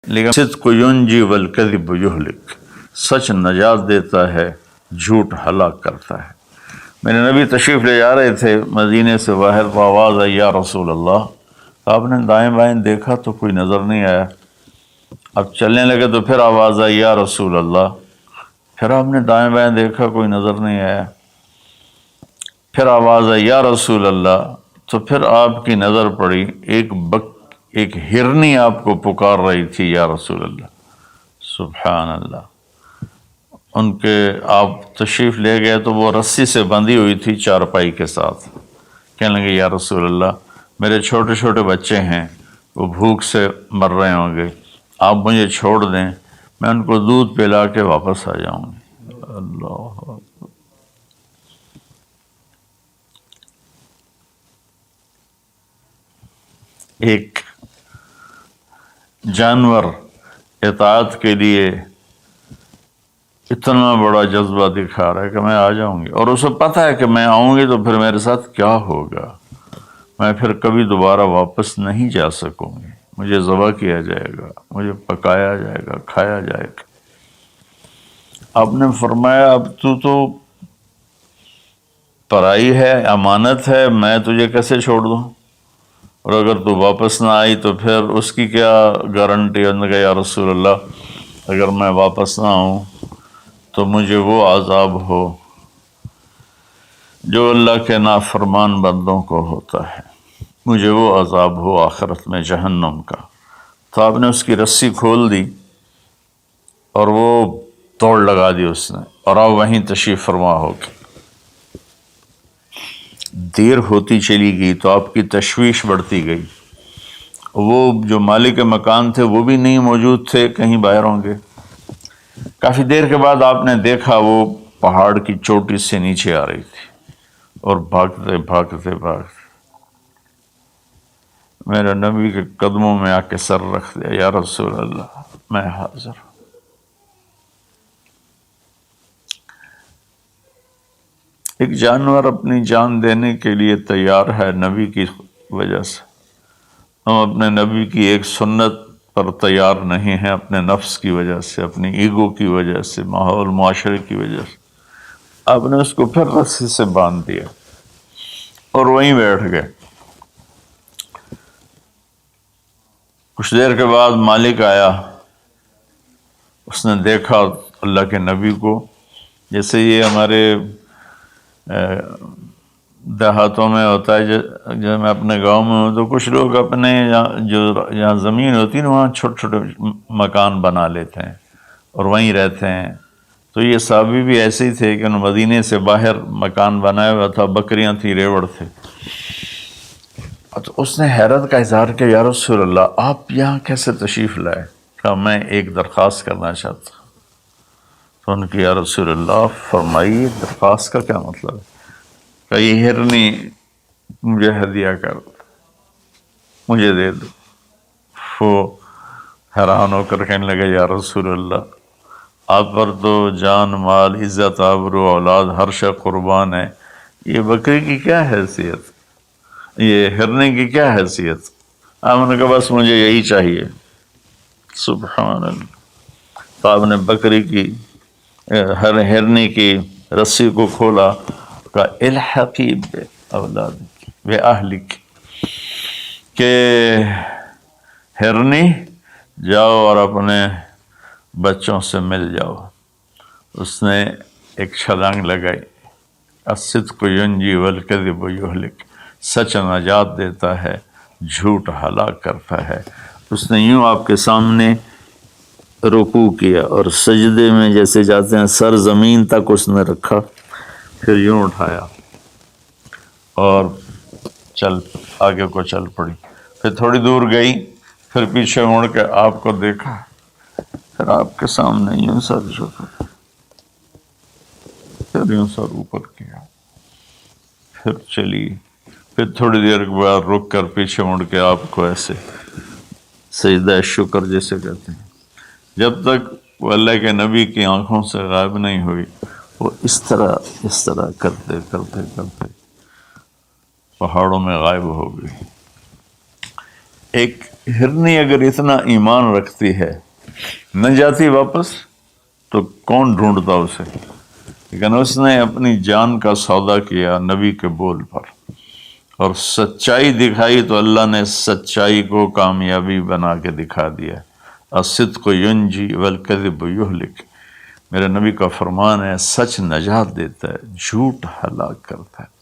لیکن صدق ینجی والکذب یہلک، سچ نجات دیتا ہے، جھوٹ ہلاک کرتا ہے۔ میرے نبی تشریف لے جا رہے تھے مدینے سے باہر، تو آواز آئی یا رسول اللہ۔ تو آپ نے دائیں بائیں دیکھا تو کوئی نظر نہیں آیا۔ اب چلنے لگے تو پھر آواز آئی یا رسول اللہ۔ پھر آپ نے دائیں بائیں دیکھا، کوئی نظر نہیں آیا۔ پھر آواز آئی یا رسول اللہ۔ تو پھر آپ کی نظر پڑی، ایک ہرنی آپ کو پکار رہی تھی یا رسول اللہ۔ سبحان اللہ۔ ان کے آپ تشریف لے گئے تو وہ رسی سے بندھی ہوئی تھی چارپائی کے ساتھ۔ کہنے لگے یا رسول اللہ، میرے چھوٹے چھوٹے بچے ہیں، وہ بھوک سے مر رہے ہوں گے، آپ مجھے چھوڑ دیں، میں ان کو دودھ پلا کے واپس آ جاؤں گی۔ اللہ، ایک جانور اطاعت کے لیے اتنا بڑا جذبہ دکھا رہا ہے کہ میں آ جاؤں گی، اور اسے پتہ ہے کہ میں آؤں گی تو پھر میرے ساتھ کیا ہوگا، میں پھر کبھی دوبارہ واپس نہیں جا سکوں گی، مجھے ذبح کیا جائے گا، مجھے پکایا جائے گا، کھایا جائے گا۔ آپ نے فرمایا اب تو پرائی ہے، امانت ہے، میں تجھے کیسے چھوڑ دوں، اور اگر تو واپس نہ آئی تو پھر اس کی کیا گارنٹی؟ انہوں نے کہا یا رسول اللہ، اگر میں واپس نہ آؤں تو مجھے وہ عذاب ہو جو اللہ کے نافرمان بندوں کو ہوتا ہے، مجھے وہ عذاب ہو آخرت میں جہنم کا۔ تو آپ نے اس کی رسی کھول دی اور وہ توڑ لگا دی اس نے، اور آپ وہیں تشریف فرما ہو گئے۔ دیر ہوتی چلی گئی تو آپ کی تشویش بڑھتی گئی۔ وہ جو مالک مکان تھے وہ بھی نہیں موجود تھے، کہیں باہر ہوں گے۔ کافی دیر کے بعد آپ نے دیکھا وہ پہاڑ کی چوٹی سے نیچے آ رہی تھی، اور بھاگتے بھاگتے بھاگتے میرے نبی کے قدموں میں آ کے سر رکھ دیا، یا رسول اللہ میں حاضر ہوں۔ ایک جانور اپنی جان دینے کے لیے تیار ہے نبی کی وجہ سے، ہم اپنے نبی کی ایک سنت پر تیار نہیں ہیں، اپنے نفس کی وجہ سے، اپنی ایگو کی وجہ سے، ماحول معاشرے کی وجہ سے۔ آپ نے اس کو پھر رسی سے باندھ دیا اور وہیں بیٹھ گئے۔ کچھ دیر کے بعد مالک آیا، اس نے دیکھا اللہ کے نبی کو، جیسے یہ ہمارے دیہاتوں میں ہوتا ہے، جو میں اپنے گاؤں میں ہوں تو کچھ لوگ اپنے جہاں زمین ہوتی ہے نا وہاں چھوٹے چھوٹے مکان بنا لیتے ہیں اور وہیں رہتے ہیں۔ تو یہ صحابی بھی ایسے ہی تھے کہ انہوں نے مدینے سے باہر مکان بنایا ہوا تھا، بکریاں تھی، ریوڑ تھے۔ تو اس نے حیرت کا اظہار کیا، یا رسول اللہ آپ یہاں کیسے تشریف لائے؟ کہا میں ایک درخواست کرنا چاہتا ہوں۔ تو ان کی یا رسول اللہ فرمائیے، درخواست کا کیا مطلب ہے؟ کہ یہ ہرنی مجھے ہدیہ کر دو، مجھے دے دو۔ وہ حیران ہو کر کہنے لگے یا رسول اللہ آپ پر تو جان، مال، عزت، آبرو، اولاد ہر شے قربان ہے، یہ بکری کی کیا حیثیت، یہ ہرنے کی کیا حیثیت؟ آپ نے کہا بس مجھے یہی چاہیے۔ سبحان اللہ۔ تو آپ نے بکری کی ہرنے کی رسی کو کھولا، کہا الحقی باولادک باہلک، کہ ہرنی جاؤ اور اپنے بچوں سے مل جاؤ۔ اس نے ایک چھلانگ لگائی، الصدق ینجی والکذب یہلک، سچ نجات دیتا ہے، جھوٹ ہلاک کرتا ہے۔ اس نے یوں آپ کے سامنے رکوع کیا اور سجدے میں جیسے جاتے ہیں سر زمین تک اس نے رکھا، پھر یوں اٹھایا اور آگے کو چل پڑی۔ پھر تھوڑی دور گئی، پھر پیچھے مڑ کے آپ کو دیکھا، پھر آپ کے سامنے یوں سر جھکا، پھر یوں سر اوپر کیا، پھر چلی، پھر تھوڑی دیر کے بعد رک کر پیچھے مڑ کے آپ کو ایسے سجدہ شکر جیسے کہتے ہیں، جب تک وہ اللہ کے نبی کی آنکھوں سے غائب نہیں ہوئی، وہ اس طرح کرتے کرتے کرتے پہاڑوں میں غائب ہو گئی۔ ایک ہرنی اگر اتنا ایمان رکھتی ہے نہ جاتی واپس تو کون ڈھونڈتا اسے، لیکن اس نے اپنی جان کا سودا کیا نبی کے بول پر اور سچائی دکھائی تو اللہ نے سچائی کو کامیابی بنا کے دکھا دیا۔ الصدق ینجی والکذب یہلک، میرے نبی کا فرمان ہے سچ نجات دیتا ہے، جھوٹ ہلاک کرتا ہے۔